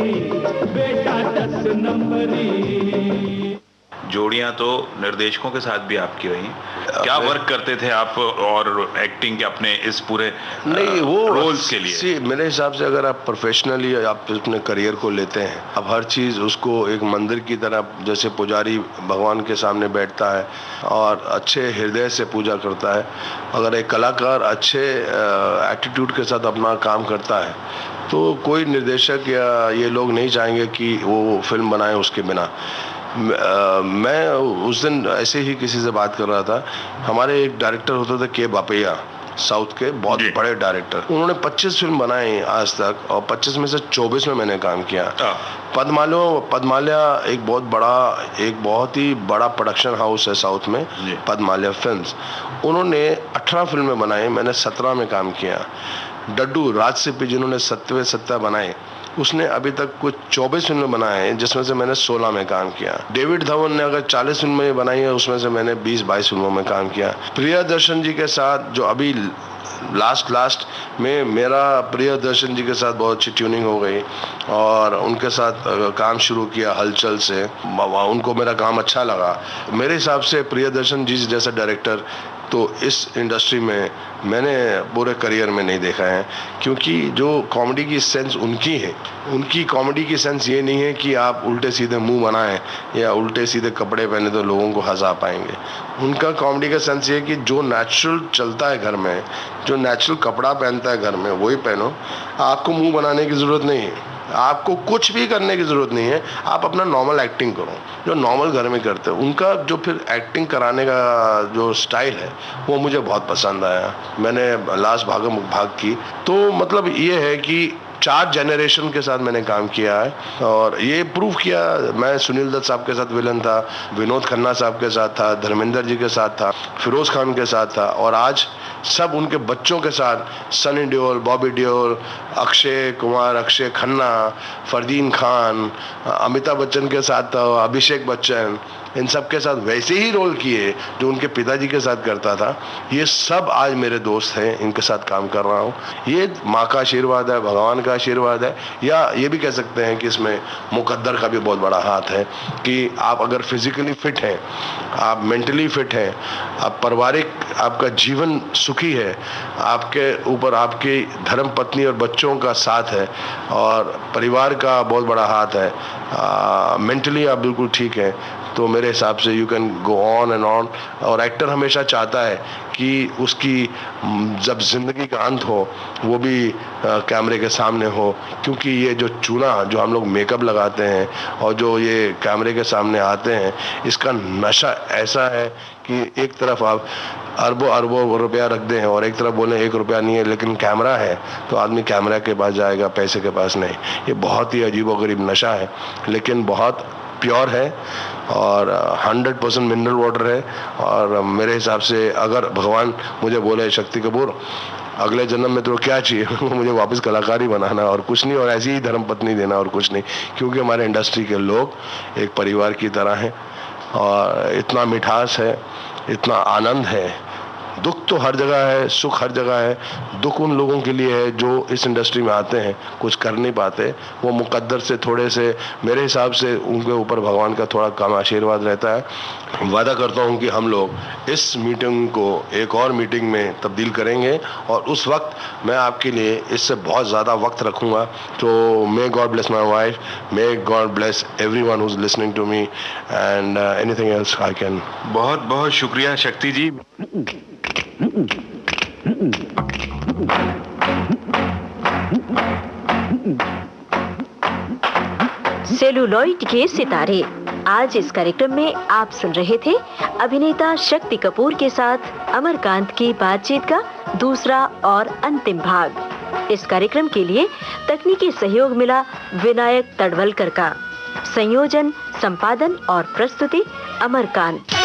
Speaker 10: बेटा 10 नंबरी।
Speaker 3: जोड़ियां तो निर्देशकों के साथ भी आपकी रही, क्या वर्क करते थे आप और एक्टिंग के अपने इस पूरे
Speaker 4: नहीं वो
Speaker 3: रोल्स के लिए?
Speaker 4: मेरे हिसाब से अगर आप प्रोफेशनली आप अपने करियर को लेते हैं, अब हर चीज़ उसको एक मंदिर की तरह, जैसे पुजारी भगवान के सामने बैठता है और अच्छे हृदय से पूजा करता है, अगर एक कलाकार अच्छे एटीट्यूड के साथ अपना काम करता है तो कोई निर्देशक या ये लोग नहीं चाहेंगे कि वो फिल्म बनाए उसके बिना। मैं उस दिन ऐसे ही किसी से बात कर रहा था, हमारे एक डायरेक्टर होते थे के बापैया, साउथ के बहुत बड़े डायरेक्टर, उन्होंने 25 फिल्म बनाई आज तक और 25 में से 24 में मैंने काम किया। पद्मालया एक बहुत ही बड़ा प्रोडक्शन हाउस है साउथ में, पद्मालया फिल्म्स, उन्होंने 18 फिल्में बनाई, मैंने 17 में काम किया। डड्डू राज सिप्पी जिन्होंने 7 बनाए, उसने अभी तक कुछ 24 फिल्में बनाए हैं जिसमें से मैंने 16 में काम किया। डेविड धवन ने अगर 40 फिल्में बनाई है उसमें से मैंने 20-22 फिल्मों में काम किया। प्रियदर्शन जी के साथ जो अभी लास्ट में मेरा प्रियदर्शन जी के साथ बहुत अच्छी ट्यूनिंग हो गई और उनके साथ काम शुरू किया हलचल से, उनको मेरा काम अच्छा लगा। मेरे हिसाब से प्रियदर्शन जी जैसा डायरेक्टर तो इस इंडस्ट्री में मैंने पूरे करियर में नहीं देखा है, क्योंकि जो कॉमेडी की सेंस उनकी है, उनकी कॉमेडी की सेंस ये नहीं है कि आप उल्टे सीधे मुंह बनाएं या उल्टे सीधे कपड़े पहने तो लोगों को हंसा पाएंगे। उनका कॉमेडी का सेंस ये है कि जो नेचुरल चलता है घर में, जो नेचुरल कपड़ा पहनता है घर में वही पहनो, आपको मुंह बनाने की ज़रूरत नहीं है, आपको कुछ भी करने की ज़रूरत नहीं है, आप अपना नॉर्मल एक्टिंग करो जो नॉर्मल घर में करते हैं। उनका जो फिर एक्टिंग कराने का जो स्टाइल है वो मुझे बहुत पसंद आया। मैंने लास्ट भाग की तो मतलब ये है कि 4 जनरेशन के साथ मैंने काम किया है और ये प्रूव किया। मैं सुनील दत्त साहब के साथ विलन था, विनोद खन्ना साहब के साथ था, धर्मेंद्र जी के साथ था, फिरोज खान के साथ था और आज सब उनके बच्चों के साथ सनी देओल, बॉबी देओल, अक्षय कुमार, अक्षय खन्ना, फरदीन खान, अमिताभ बच्चन के साथ था, अभिषेक बच्चन, इन सब के साथ वैसे ही रोल किए जो उनके पिताजी के साथ करता था। ये सब आज मेरे दोस्त हैं, इनके साथ काम कर रहा हूँ। ये माँ का आशीर्वाद है, भगवान का आशीर्वाद है, या ये भी कह सकते हैं कि इसमें मुकद्दर का भी बहुत बड़ा हाथ है कि आप अगर फिजिकली फिट हैं, आप मेंटली फिट हैं, आप पारिवारिक आपका जीवन सुखी है, आपके ऊपर आपकी धर्म पत्नी और बच्चों का साथ है और परिवार का बहुत बड़ा हाथ है, मेंटली आप बिल्कुल ठीक है, तो मेरे हिसाब से you can go on and on. और एक्टर हमेशा चाहता है कि उसकी जब जिंदगी का अंत हो वो भी कैमरे के सामने हो, क्योंकि ये जो चूना जो हम लोग मेकअप लगाते हैं और जो ये कैमरे के सामने आते हैं, इसका नशा ऐसा है कि एक तरफ आप अरबों रुपया रख दें और एक तरफ बोले 1 रुपया नहीं है लेकिन कैमरा है, तो आदमी कैमरा के पास जाएगा, पैसे के पास नहीं। ये बहुत ही अजीबोगरीब नशा है लेकिन बहुत प्योर है और 100% मिनरल वाटर है। और मेरे हिसाब से अगर भगवान मुझे बोले शक्ति कपूर अगले जन्म में तो क्या चाहिए मुझे वापस कलाकार ही बनाना और कुछ नहीं, और ऐसी ही धर्मपत्नी देना और कुछ नहीं, क्योंकि हमारे इंडस्ट्री के लोग एक परिवार की तरह हैं और इतना मिठास है, इतना आनंद है। दुख तो हर जगह है, सुख हर जगह है। दुख उन लोगों के लिए है जो इस इंडस्ट्री में आते हैं, कुछ कर नहीं पाते, वो मुकद्दर से थोड़े से, मेरे हिसाब से उनके ऊपर भगवान का थोड़ा कम आशीर्वाद रहता है। वादा करता हूँ कि हम लोग इस मीटिंग को एक और मीटिंग में तब्दील करेंगे और उस वक्त मैं आपके लिए इससे बहुत ज़्यादा वक्त रखूँगा। तो may God bless my wife, may God bless everyone who is listening to me and anything else I can.
Speaker 3: बहुत बहुत शुक्रिया शक्ति जी।
Speaker 2: सेलुलॉइड के सितारे, आज इस कार्यक्रम में आप सुन रहे थे अभिनेता शक्ति कपूर के साथ अमरकांत की बातचीत का दूसरा और अंतिम भाग। इस कार्यक्रम के लिए तकनीकी सहयोग मिला विनायक तड़वलकर का। संयोजन, संपादन और प्रस्तुति अमरकांत।